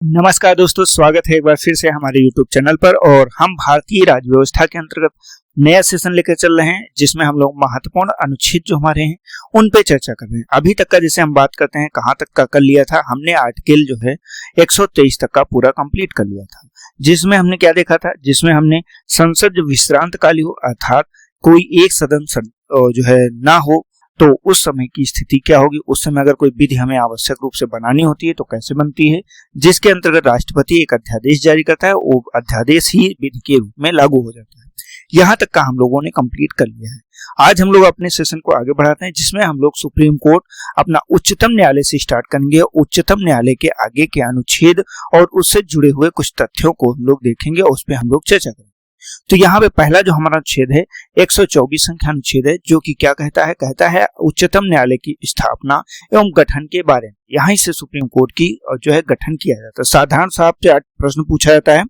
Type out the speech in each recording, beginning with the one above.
नमस्कार दोस्तों, स्वागत है एक बार फिर से हमारे YouTube चैनल पर। और हम भारतीय राज्य व्यवस्था के अंतर्गत नया सेशन लेकर चल रहे हैं, जिसमें हम लोग महत्वपूर्ण अनुच्छेद जो हमारे हैं उन पे चर्चा कर रहे हैं। अभी तक का जैसे हम बात करते हैं कहाँ तक का कर लिया था, हमने आर्टिकल जो है 123 तक का पूरा कंप्लीट कर लिया था। जिसमें हमने क्या देखा था, जिसमें हमने संसद जो विश्रांत काली हो अर्थात कोई एक सदन जो है ना हो तो उस समय की स्थिति क्या होगी, उस समय अगर कोई विधि हमें आवश्यक रूप से बनानी होती है तो कैसे बनती है, जिसके अंतर्गत राष्ट्रपति एक अध्यादेश जारी करता है, वो अध्यादेश ही विधि के रूप में लागू हो जाता है। यहाँ तक का हम लोगों ने कंप्लीट कर लिया है। आज हम लोग अपने सेशन को आगे बढ़ाते हैं, जिसमें हम लोग सुप्रीम कोर्ट अपना उच्चतम न्यायालय से स्टार्ट करेंगे। उच्चतम न्यायालय के आगे के अनुच्छेद और उससे जुड़े हुए कुछ तथ्यों को हम लोग देखेंगे और उस पर हम लोग चर्चा करेंगे। तो यहाँ पे पहला जो हमारा अनुच्छेद है 124 संख्या अनुच्छेद है, जो कि क्या कहता है उच्चतम न्यायालय की स्थापना एवं गठन के बारे में। यहाँ से सुप्रीम कोर्ट की जो है गठन किया जाता है। साधारण सा आपसे प्रश्न पूछा जाता है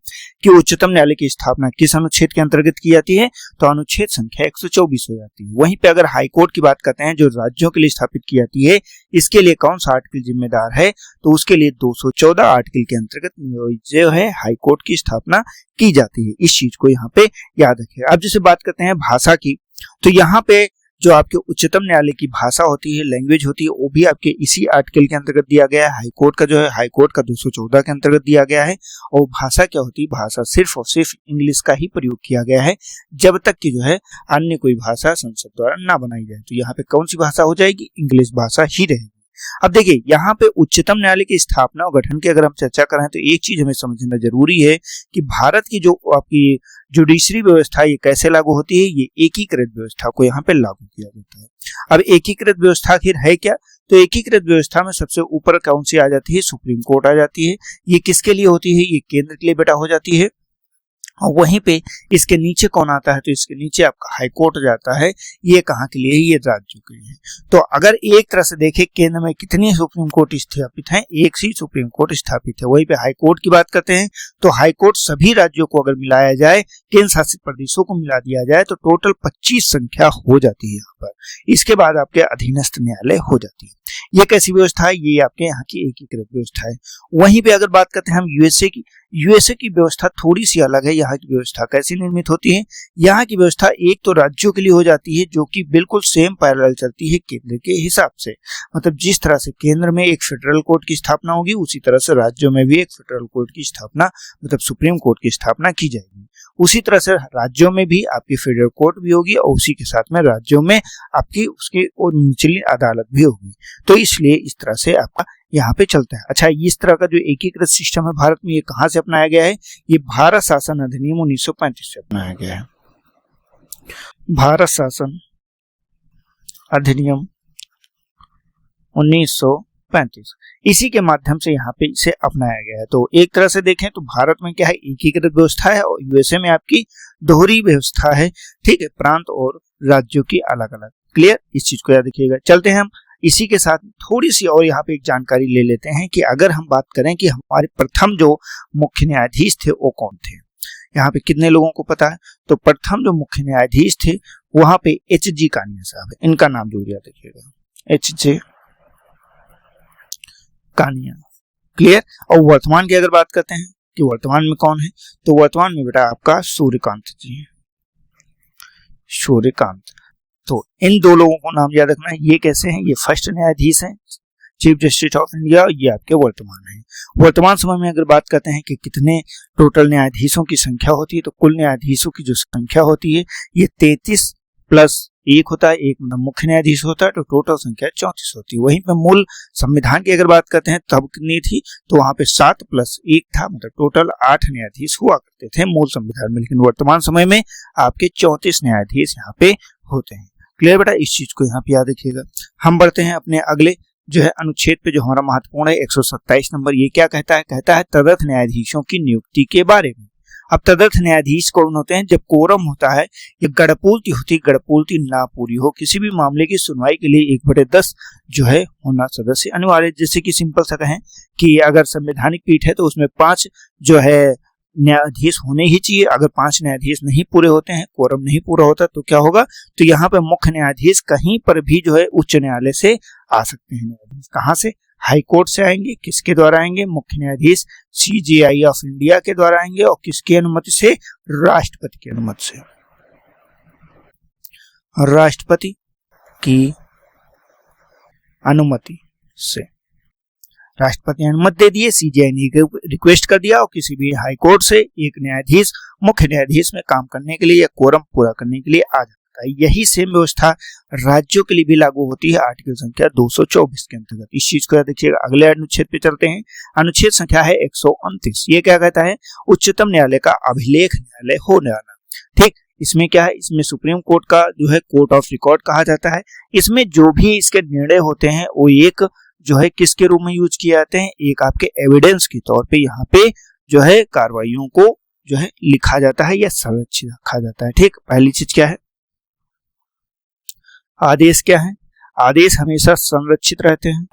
कि उच्चतम न्यायालय की स्थापना किस अनुच्छेद के अंतर्गत की जाती है, तो अनुच्छेद संख्या 124 हो जाती है। वहीं पे अगर हाई कोर्ट की बात करते हैं जो राज्यों के लिए स्थापित की जाती है, इसके लिए कौन सा आर्टिकल जिम्मेदार है, तो उसके लिए 214 आर्टिकल के अंतर्गत जो है हाई कोर्ट की स्थापना की जाती है। इस चीज को यहाँ पे याद रखिए। अब जैसे बात करते हैं भाषा की, तो यहाँ पे जो आपके उच्चतम न्यायालय की भाषा होती है, लैंग्वेज होती है, वो भी आपके इसी आर्टिकल के अंतर्गत दिया गया है। हाई कोर्ट का जो है हाई कोर्ट का 214 के अंतर्गत दिया गया है। और भाषा क्या होती है, भाषा सिर्फ और सिर्फ इंग्लिश का ही प्रयोग किया गया है, जब तक कि जो है अन्य कोई भाषा संसद द्वारा ना बनाई जाए। तो यहाँ पे कौन सी भाषा हो जाएगी, इंग्लिश भाषा ही रहेगी। अब देखिए यहाँ पे उच्चतम न्यायालय की स्थापना और गठन की अगर हम चर्चा करें तो एक चीज हमें समझना जरूरी है कि भारत की जो आपकी जुडिशरी व्यवस्था ये कैसे लागू होती है, ये एकीकृत व्यवस्था को यहाँ पे लागू किया जाता है। अब एकीकृत व्यवस्था आखिर है क्या, तो एकीकृत व्यवस्था में सबसे ऊपर कौन सी आ जाती है, सुप्रीम कोर्ट आ जाती है। ये किसके लिए होती है, ये केंद्र के लिए बेटा हो जाती है। और वहीं पे इसके नीचे कौन आता है, तो इसके नीचे आपका हाई कोर्ट जाता है। ये कहाँ के लिए, ये राज्यों के लिए। तो अगर एक तरह से देखें केंद्र में कितनी सुप्रीम कोर्ट स्थापित हैं, एक ही सुप्रीम कोर्ट स्थापित है। वहीं पे हाई कोर्ट की बात करते हैं तो हाई कोर्ट सभी राज्यों को अगर मिलाया जाए, केंद्र शासित प्रदेशों को मिला दिया जाए तो टोटल 25 संख्या हो जाती है यहाँ पर। इसके बाद आपके अधीनस्थ न्यायालय हो जाती है। ये कैसी व्यवस्था है, ये आपके यहाँ की एकीकृत व्यवस्था है। वहीं पे अगर बात करते हैं हम यूएसए की व्यवस्था थोड़ी सी अलग है। यहाँ की व्यवस्था कैसी निर्मित होती है, यहाँ की व्यवस्था एक तो राज्यों के लिए हो जाती है, जो कि बिल्कुल सेम पैरेलल चलती है केंद्र के हिसाब से। मतलब जिस तरह से केंद्र में एक फेडरल कोर्ट की स्थापना होगी, उसी तरह से राज्यों में भी एक फेडरल कोर्ट की स्थापना, मतलब सुप्रीम कोर्ट की स्थापना की जाएगी। उसी तरह से राज्यों में भी आपकी फेडरल कोर्ट भी होगी और उसी के साथ में राज्यों में आपकी उसकी निचली अदालत भी होगी। तो इसलिए इस तरह से आपका यहाँ पे चलता है। अच्छा, इस तरह का जो एकीकृत सिस्टम है भारत में, ये कहाँ से अपनाया गया है, ये भारत शासन अधिनियम 1935 से अपनाया गया है। भारत शासन अधिनियम 1935 इसी के माध्यम से यहाँ पे इसे अपनाया गया है। तो एक तरह से देखें तो भारत में क्या है, एकीकृत व्यवस्था है, और यूएसए में आपकी दोहरी व्यवस्था है। ठीक है, प्रांत और राज्यों की अलग अलग। क्लियर, इस चीज को याद रखिएगा। चलते हैं हम इसी के साथ थोड़ी सी और यहाँ पे एक जानकारी ले लेते हैं कि अगर हम बात करें कि हमारे प्रथम जो मुख्य न्यायाधीश थे वो कौन थे। यहाँ पे कितने लोगों को पता है, तो प्रथम जो मुख्य न्यायाधीश थे वहां पे एच.जी. कानिया साहब है। इनका नाम जरूर याद रखिएगा, एच.जे. कानिया। क्लियर। और वर्तमान की अगर बात करते हैं कि वर्तमान में कौन है, तो वर्तमान में बेटा आपका सूर्यकांत जी है, सूर्यकांत। तो इन दो लोगों को नाम याद रखना है। ये कैसे हैं, ये फर्स्ट न्यायाधीश हैं, चीफ जस्टिस ऑफ इंडिया। ये आपके वर्तमान है। वर्तमान समय में अगर बात करते हैं कि कितने टोटल न्यायाधीशों की संख्या होती है, तो कुल न्यायाधीशों की जो संख्या होती है ये 33 प्लस 1 होता है, एक मुख्य न्यायाधीश होता है, तो टोटल संख्या 34 होती है। वहीं पे मूल संविधान की अगर बात करते हैं तब कितनी थी, तो वहां पे 7 प्लस 1 था, मतलब टोटल 8 न्यायाधीश हुआ करते थे मूल संविधान में। लेकिन वर्तमान समय में आपके 34 न्यायाधीश यहाँ पे होते हैं। क्लियर बेटा, इस चीज को यहाँ पे याद रखिएगा। हम बढ़ते हैं अपने अगले जो है अनुच्छेद पे, जो हमारा महत्वपूर्ण है 127 नंबर। ये क्या कहता है तदर्थ न्यायाधीशों की नियुक्ति के बारे में। अब तदर्थ न्यायाधीश कौन होते हैं, जब कोरम होता है या गणपूर्ति होती है, गणपूर्ति ना पूरी हो, किसी भी मामले की सुनवाई के लिए 1/10 जो है होना सदस्य अनिवार्य। जैसे कि सिंपल सा कहें कि अगर संवैधानिक पीठ है तो उसमें 5 जो है न्यायाधीश होने ही चाहिए। अगर 5 न्यायाधीश नहीं पूरे होते हैं, कोरम नहीं पूरा होता, तो क्या होगा, तो यहाँ पे मुख्य न्यायाधीश कहीं पर भी जो है उच्च न्यायालय से आ सकते हैं न्यायाधीश। कहाँ से, हाई कोर्ट से आएंगे, किसके द्वारा आएंगे, मुख्य न्यायाधीश CJI ऑफ इंडिया के द्वारा आएंगे, और किसकी अनुमति से, राष्ट्रपति की अनुमति से। राष्ट्रपति की अनुमति से, राष्ट्रपति ने अनुमति दे दिए, CJI ने रिक्वेस्ट कर दिया, और किसी भी हाई कोर्ट से एक न्यायाधीश मुख्य न्यायाधीश में काम करने के लिए या कोरम पूरा करने के लिए आ जाता है। यही सेम व्यवस्था राज्यों के लिए भी लागू होती है आर्टिकल संख्या 224 के अंतर्गत। इस चीज को याद रखिएगा। अगले अनुच्छेद पे चलते हैं। अनुच्छेद संख्या है 129। ये क्या कहता है, उच्चतम न्यायालय का अभिलेख न्यायालय होने वाला। ठीक, इसमें क्या है, इसमें सुप्रीम कोर्ट का जो है कोर्ट ऑफ रिकॉर्ड कहा जाता है। इसमें जो भी इसके निर्णय होते हैं वो एक जो है किसके रूप में यूज किए जाते हैं, एक आपके एविडेंस के तौर पे यहाँ पे जो है कार्रवाइयों को जो है लिखा जाता है या संरक्षित रखा जाता है। ठीक, पहली चीज क्या है, आदेश क्या है, आदेश हमेशा संरक्षित रहते हैं,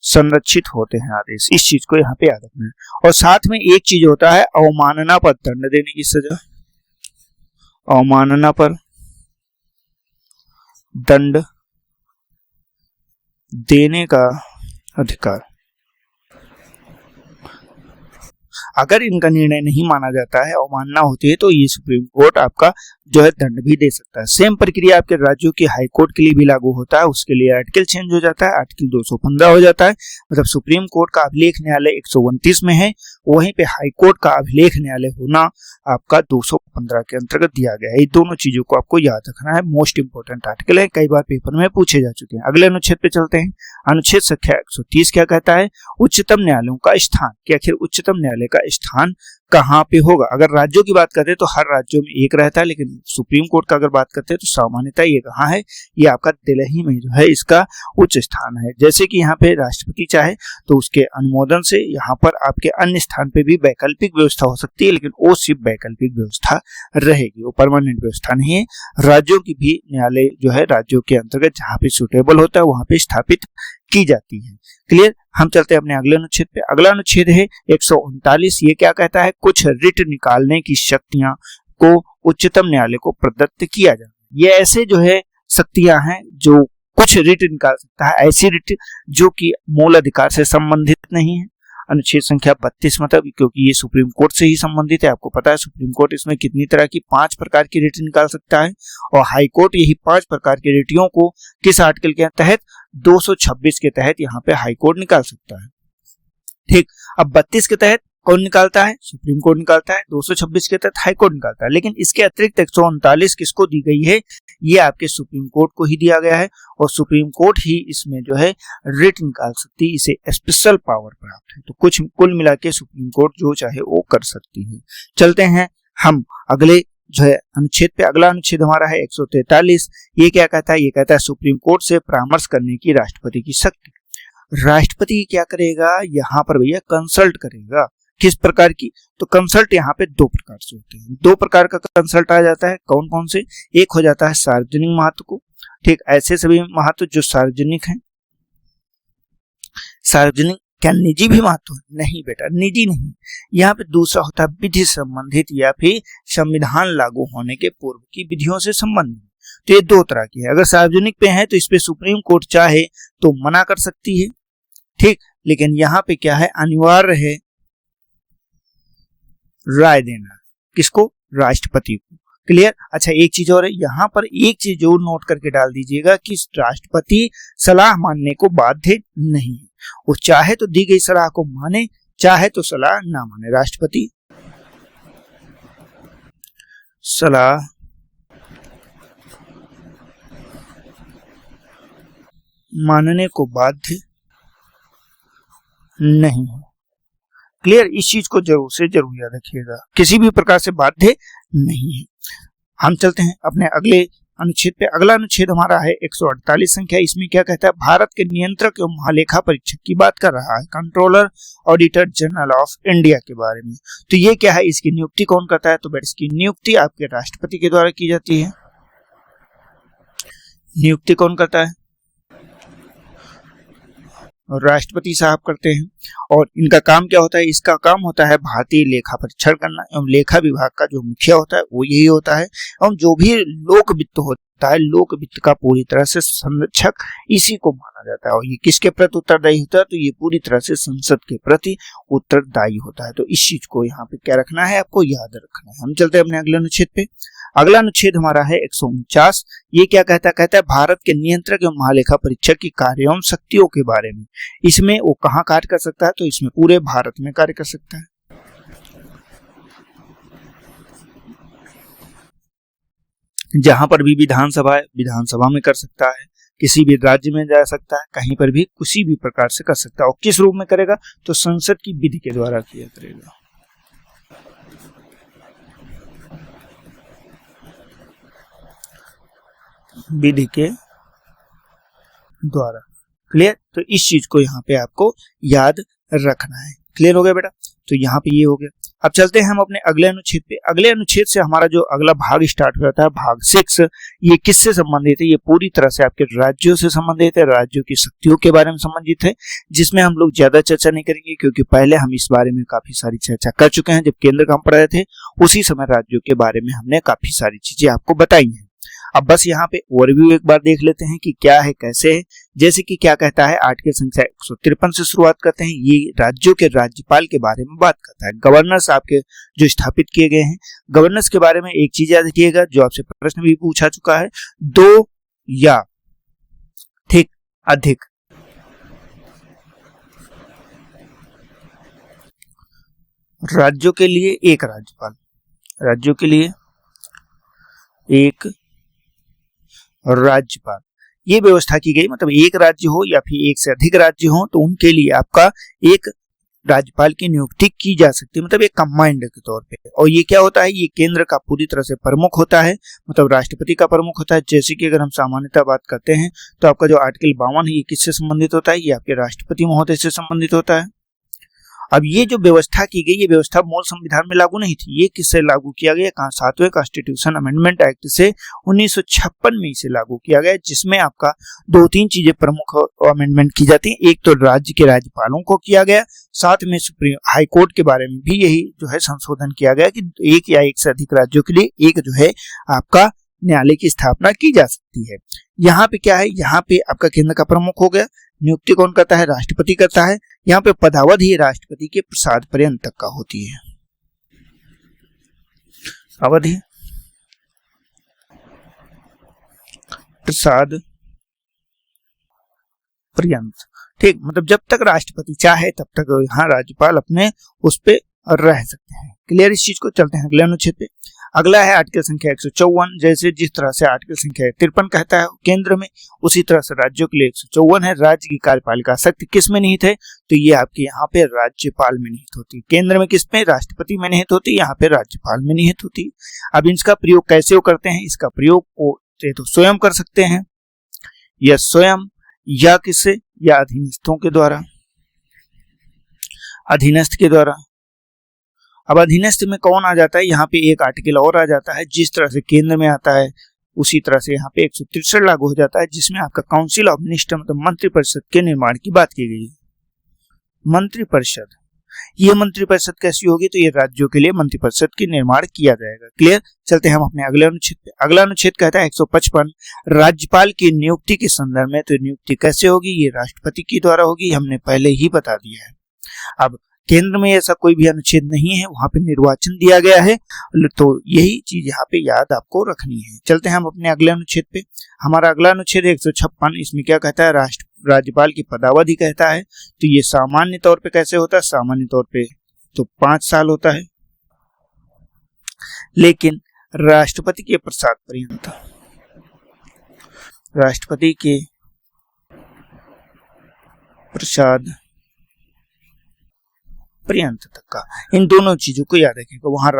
संरक्षित होते हैं आदेश। इस चीज को यहाँ पे याद रखना है। और साथ में एक चीज होता है अवमानना पर दंड देने की सजा, अवमानना पर दंड देने का अधिकार। अगर इनका निर्णय नहीं माना जाता है, अवमानना होती है, तो ये सुप्रीम कोर्ट आपका जो है दंड भी दे सकता है। सेम प्रक्रिया आपके राज्यों की हाई कोर्ट के लिए भी लागू होता है। उसके लिए आर्टिकल चेंज हो जाता है, आर्टिकल 215 हो जाता है। मतलब सुप्रीम कोर्ट का अभिलेख न्यायालय 129 में है, वहीं पे हाई कोर्ट का अभिलेख न्यायालय होना आपका 215 के अंतर्गत दिया गया है। ये दोनों चीजों को आपको याद रखना है, मोस्ट इंपोर्टेंट आर्टिकल है, कई बार पेपर में पूछे जा चुके हैं। अगले अनुच्छेद पे चलते हैं। अनुच्छेद संख्या 130 क्या कहता है, उच्चतम न्यायालयों का स्थान। कि आखिर उच्चतम न्यायालय का स्थान कहाँ पे होगा। अगर राज्यों की बात करते हैं तो हर राज्यों में एक रहता है, लेकिन सुप्रीम कोर्ट का अगर बात करते हैं तो सामान्यतः ये कहाँ है, ये आपका दिल्ली में जो है इसका उच्च स्थान है। जैसे कि यहाँ पे राष्ट्रपति चाहे तो उसके अनुमोदन से यहाँ पर आपके अन्य स्थान पे भी वैकल्पिक व्यवस्था हो सकती है, लेकिन वो सिर्फ वैकल्पिक व्यवस्था रहेगी, वो परमानेंट व्यवस्था नहीं है। राज्यों की भी न्यायालय जो है राज्यों के अंतर्गत जहाँ पे सुटेबल होता है वहां पे स्थापित की जाती है। क्लियर। हम चलते हैं अपने अगले अनुच्छेद पे। अगला अनुच्छेद है 139। ये क्या कहता है, कुछ रिट निकालने की शक्तियां को उच्चतम न्यायालय को प्रदत्त किया जाए। ये ऐसे जो है शक्तियां हैं जो कुछ रिट निकाल सकता है, ऐसी रिट जो कि मूल अधिकार से संबंधित नहीं है। अनुच्छेद संख्या 32 मतलब क्योंकि ये सुप्रीम कोर्ट से ही संबंधित है, आपको पता है सुप्रीम कोर्ट इसमें कितनी तरह की 5 प्रकार की रिट निकाल सकता है, और हाई कोर्ट यही 5 प्रकार की रिटियों को किस आर्टिकल के तहत, 226 के तहत यहाँ पे हाई कोर्ट निकाल सकता है। ठीक, अब 32 के तहत कौन निकालता है, सुप्रीम कोर्ट निकालता है, 226 के तहत हाई कोर्ट निकालता है। लेकिन इसके अतिरिक्त 139 किसको दी गई है, ये आपके सुप्रीम कोर्ट को ही दिया गया है, और सुप्रीम कोर्ट ही इसमें जो है रिट निकाल सकती है, इसे स्पेशल पावर प्राप्त है। तो कुछ कुल मिला के सुप्रीम कोर्ट जो चाहे वो कर सकती है। चलते हैं हम अगले जो है अनुच्छेद पे। अगला अनुच्छेद हमारा है 143। ये क्या कहता है, ये कहता है सुप्रीम कोर्ट से परामर्श करने की राष्ट्रपति की शक्ति। राष्ट्रपति क्या करेगा, यहाँ पर भैया कंसल्ट करेगा। किस प्रकार की, तो कंसल्ट यहाँ पे 2 प्रकार से होते हैं। 2 प्रकार का कंसल्ट आ जाता है, कौन कौन से, एक हो जाता है सार्वजनिक महत्व को। ठीक, ऐसे सभी महत्व जो सार्वजनिक हैं। सार्वजनिक क्या निजी भी महत्व है, नहीं बेटा निजी नहीं। यहाँ पे दूसरा होता है विधि संबंधित या फिर संविधान लागू होने के पूर्व की विधियों से संबंधित। तो ये 2 तरह की है। अगर सार्वजनिक पे है तो इस पे सुप्रीम कोर्ट चाहे तो मना कर सकती है। ठीक, लेकिन यहाँ पे क्या है, अनिवार्य है राय देना, किसको, राष्ट्रपति को। क्लियर। अच्छा, एक चीज और है, यहाँ पर एक चीज जरूर नोट करके डाल दीजिएगा कि राष्ट्रपति सलाह मानने को बाध्य नहीं है। वो चाहे तो दी गई सलाह को माने, चाहे तो सलाह ना माने। राष्ट्रपति सलाह मानने को बाध्य नहीं है। क्लियर। इस चीज को जरूर से जरूर याद रखिएगा, किसी भी प्रकार से बाध्य नहीं है। हम चलते हैं अपने अगले अनुच्छेद पे। अगला अनुच्छेद हमारा है 148 संख्या। इसमें क्या कहता है, भारत के नियंत्रक एवं महालेखा परीक्षक की बात कर रहा है, controller auditor general of India के बारे में। तो ये क्या है, इसकी नियुक्ति कौन करता है, तो बेटा इसकी नियुक्ति आपके राष्ट्रपति के द्वारा की जाती है। नियुक्ति कौन करता है, राष्ट्रपति साहब करते हैं। और इनका काम क्या होता है? इसका काम होता है भारतीय लेखा परीक्षण करना, एवं लेखा विभाग का जो मुखिया होता है वो यही होता है, एवं जो भी लोक वित्त होता है, लोक वित्त का पूरी तरह से संरक्षक इसी को माना जाता है। और ये किसके प्रति उत्तरदायी होता है? तो ये पूरी तरह से संसद के प्रति उत्तरदायी होता है। तो इस चीज को यहाँ पे क्या रखना है? आपको याद रखना है। हम चलते हैं अपने अगले अनुच्छेद पे। अगला अनुच्छेद हमारा है 149। ये क्या कहता है? कहता है भारत के नियंत्रक एवं महालेखा परीक्षक की कार्य एवं शक्तियों के बारे में। इसमें वो कहाँ कार्य कर सकता है? तो इसमें पूरे भारत में कार्य कर सकता है। जहां पर भी विधानसभा है, विधानसभा में कर सकता है, किसी भी राज्य में जा सकता है, कहीं पर भी किसी भी प्रकार से कर सकता है। और किस रूप में करेगा? तो संसद की विधि के द्वारा किया करेगा। विधि के द्वारा। क्लियर? तो इस चीज को यहाँ पे आपको याद रखना है। क्लियर हो गया बेटा? तो यहाँ पे ये हो गया। अब चलते हैं हम अपने अगले अनुच्छेद पे। अगले अनुच्छेद से हमारा जो अगला भाग स्टार्ट हो जाता है, भाग 6। ये किससे संबंधित है? ये पूरी तरह से आपके राज्यों से संबंधित है, राज्यों की शक्तियों के बारे में संबंधित है, जिसमें हम लोग ज्यादा चर्चा नहीं करेंगे क्योंकि पहले हम इस बारे में काफी सारी चर्चा कर चुके हैं। जब केंद्र का हम पढ़ रहे थे उसी समय राज्यों के बारे में हमने काफी सारी चीजें आपको बताई हैं। अब बस यहाँ पे ओवरव्यू एक बार देख लेते हैं कि क्या है, कैसे है। जैसे कि क्या कहता है, आर्टिकल संख्या 153 से शुरुआत करते हैं। ये राज्यों के राज्यपाल के बारे में बात करता है। गवर्नर्स आपके जो स्थापित किए गए हैं, गवर्नर्स के बारे में एक चीज याद रखिएगा जो आपसे प्रश्न भी पूछा चुका है, 2 या ठीक अधिक राज्यों के लिए एक राज्यपाल, राज्यों के लिए एक राज्यपाल, ये व्यवस्था की गई। मतलब एक राज्य हो या फिर एक से अधिक राज्य हो तो उनके लिए आपका एक राज्यपाल की नियुक्ति की जा सकती है, मतलब एक कमांड के तौर पे। और ये क्या होता है? ये केंद्र का पूरी तरह से प्रमुख होता है, मतलब राष्ट्रपति का प्रमुख होता है। जैसे कि अगर हम सामान्यतः बात करते हैं तो आपका जो आर्टिकल 52 है ये किससे संबंधित होता है? ये आपके राष्ट्रपति महोदय से संबंधित होता है। अब ये जो व्यवस्था की गई, ये व्यवस्था मूल संविधान में लागू नहीं थी। ये किससे लागू किया गया? 7वें कॉन्स्टिट्यूशन अमेंडमेंट एक्ट से 1956 में इसे लागू किया गया, जिसमें आपका 2-3 चीजें प्रमुख अमेंडमेंट की जाती हैं। एक तो राज्य के राज्यपालों को किया गया, साथ में सुप्रीम हाई कोर्ट के बारे में भी यही जो है संशोधन किया गया कि एक या एक से अधिक राज्यों के लिए एक जो है आपका न्यायालय की स्थापना की जा सकती है। यहाँ पे क्या है? यहाँ पे आपका केंद्र का प्रमुख हो गया। नियुक्ति कौन करता है? राष्ट्रपति करता है। यहाँ पे पदावधि राष्ट्रपति के प्रसाद पर्यंत तक का होती है। अवधि प्रसाद पर्यंत, ठीक, मतलब जब तक राष्ट्रपति चाहे तब तक यहाँ राज्यपाल अपने उस पे रह सकते हैं। क्लियर इस चीज को? चलते हैं अगले अनुच्छेद पे। अगला है आर्टिकल संख्या 154। जैसे जिस तरह से आर्टिकल संख्या 53 कहता है केंद्र में, उसी तरह से राज्यों के लिए 154 है। राज्य की कार्यपालिका शक्ति किस में निहित है? तो ये आपके यहाँ पे राज्यपाल में निहित होती है। केंद्र में किस में? राष्ट्रपति में निहित होती है, यहाँ पे राज्यपाल में निहित होती है। अब इसका प्रयोग कैसे वो करते हैं? इसका प्रयोग वो तो स्वयं कर सकते हैं, या स्वयं, या किससे? या अधीनस्थों के द्वारा, अधीनस्थ के द्वारा। अब अधीनस्थ में कौन आ जाता है? यहाँ पे एक आर्टिकल और आ जाता है। जिस तरह से केंद्र में आता है उसी तरह से यहाँ पे 163 लागू हो जाता है, जिसमें आपका काउंसिल ऑफ मिनिस्टर मतलब मंत्रिपरिषद के निर्माण की बात की गई है। मंत्रिपरिषद, ये मंत्रिपरिषद कैसी होगी? तो ये राज्यों के लिए मंत्रिपरिषद की निर्माण किया जाएगा। क्लियर? चलते हैं हम अपने अगले अनुच्छेद पे। अगला अनुच्छेद कहता है 155 राज्यपाल की नियुक्ति के संदर्भ में। तो नियुक्ति कैसे होगी? ये राष्ट्रपति के द्वारा होगी, हमने पहले ही बता दिया है। अब केंद्र में ऐसा कोई भी अनुच्छेद नहीं है, वहां पे निर्वाचन दिया गया है, तो यही चीज यहाँ पे याद आपको रखनी है। चलते हैं हम अपने अगले अनुच्छेद पे। हमारा अगला अनुच्छेद 156, इसमें क्या कहता है? राज्यपाल की पदावधि कहता है। तो ये सामान्य तौर पे कैसे होता है? सामान्य तौर पे तो 5 साल होता है, लेकिन राष्ट्रपति के प्रसाद पर्यंत, राष्ट्रपति के प्रसाद पर्यंत तक का, इन दोनों चीजों को याद रखिएगा। वहां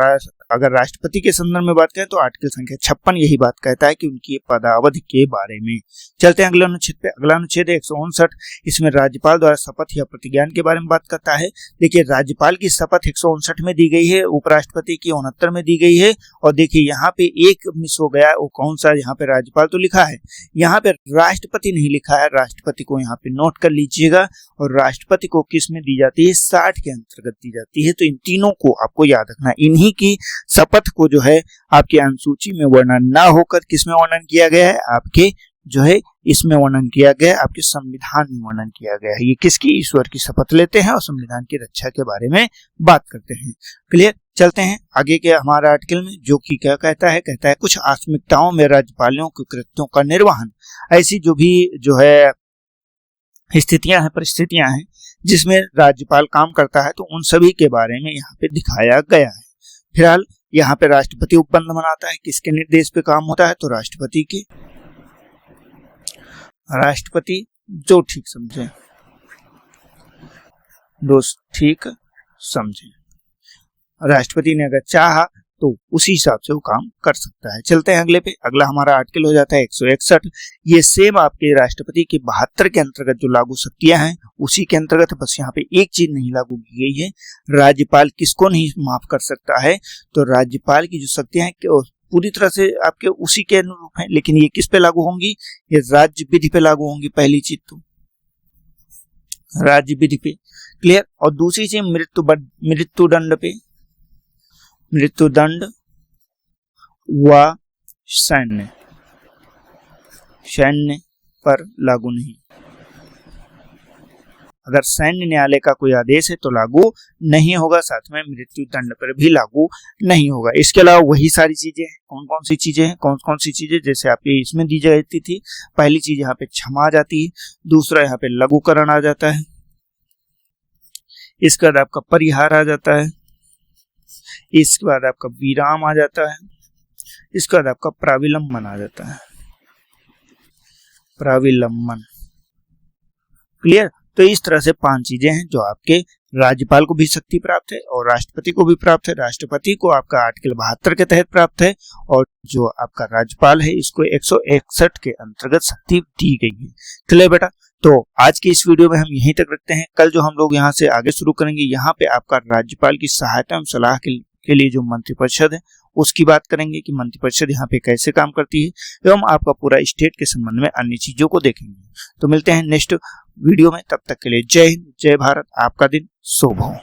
अगर राष्ट्रपति के संदर्भ में बात करें तो आर्टिकल संख्या 56 यही बात कहता है कि उनकी पदावधि के बारे में। चलते हैं अगले अनुच्छेद पे। अगला अनुच्छेद है 159। इसमें राज्यपाल द्वारा शपथ या प्रतिज्ञान के बारे में बात करता है। देखिए राज्यपाल की शपथ 159 में दी गई है, उपराष्ट्रपति की 69 में दी गई है। और देखिए यहाँ पे एक मिस हो गया, वो कौन सा, यहाँ पे राज्यपाल तो लिखा है, यहाँ पे राष्ट्रपति नहीं लिखा है। राष्ट्रपति को यहाँ पे नोट कर लीजिएगा। और राष्ट्रपति को किस में दी जाती है, 60 के अंतर्गत दी जाती है। तो इन तीनों को आपको याद रखना। इन्हीं की शपथ को जो है आपकी अनुसूची में वर्णन ना होकर किसमें वर्णन किया गया है, आपके जो है इसमें वर्णन किया गया है, आपके संविधान में वर्णन किया गया है। ये किसकी, ईश्वर की शपथ लेते हैं और संविधान की रक्षा के बारे में बात करते हैं। क्लियर। चलते हैं आगे के हमारे आर्टिकल में, जो कि क्या कहता है कुछ आकस्मिकताओं में राज्यपालों के कृत्यों का निर्वहन। ऐसी जो भी जो है स्थितियां हैं, परिस्थितियां हैं जिसमें राज्यपाल काम करता है, तो उन सभी के बारे में यहाँ पे दिखाया गया है। फिलहाल यहाँ पे राष्ट्रपति उपबंध बनाता है, किसके निर्देश पे काम होता है, तो राष्ट्रपति के। राष्ट्रपति जो ठीक समझे, दोस्त ठीक समझे, राष्ट्रपति ने अगर चाहा तो उसी हिसाब से वो काम कर सकता है। चलते हैं अगले पे। अगला हमारा आर्टिकल हो जाता है 161। ये सेम आपके राष्ट्रपति के 72 के अंतर्गत जो लागू शक्तियां हैं उसी के अंतर्गत, बस यहाँ पे एक चीज नहीं लागू की गई है, राज्यपाल किसको नहीं माफ कर सकता है, तो राज्यपाल की जो शक्तियां हैं पूरी तरह से आपके उसी के अनुरूप है, लेकिन ये किस पे लागू होंगी, ये राज्य विधि पे लागू होंगी। पहली चीज तो राज्य विधि पे। क्लियर। और दूसरी चीज मृत्युदंड पे, मृत्युदंड व सैन्य पर लागू नहीं। अगर सैन्य न्यायालय का कोई आदेश है तो लागू नहीं होगा, साथ में मृत्युदंड पर भी लागू नहीं होगा। इसके अलावा वही सारी चीजें हैं। कौन कौन सी चीजें हैं, कौन कौन सी चीजें जैसे आपके इसमें दी जाती थी। पहली चीज यहाँ पे क्षमा आ जाती है, दूसरा यहाँ पे लघुकरण आ जाता है, इसके बाद आपका परिहार आ जाता है, इसके बाद आपका विराम आ जाता है, इसके बाद आपका प्राविलंबन आ जाता है। प्राविलंबन। क्लियर। तो इस तरह से 5 चीजें हैं जो आपके राज्यपाल को भी शक्ति प्राप्त है और राष्ट्रपति को भी प्राप्त है। राष्ट्रपति को आपका आर्टिकल 72 के तहत प्राप्त है और जो आपका राज्यपाल है इसको 161 के अंतर्गत शक्ति दी गई है। चलिए बेटा, तो आज की इस वीडियो में हम यहीं तक रखते हैं। कल जो हम लोग यहाँ से आगे शुरू करेंगे, यहाँ पे आपका राज्यपाल की सहायता एवं सलाह के लिए जो मंत्रिपरिषद है उसकी बात करेंगे कि मंत्रिपरिषद यहाँ पे कैसे काम करती है, एवं आपका पूरा स्टेट के संबंध में अन्य चीजों को देखेंगे। तो मिलते हैं नेक्स्ट वीडियो में, तब तक के लिए जय हिंद, जय भारत। आपका दिन शुभ हो।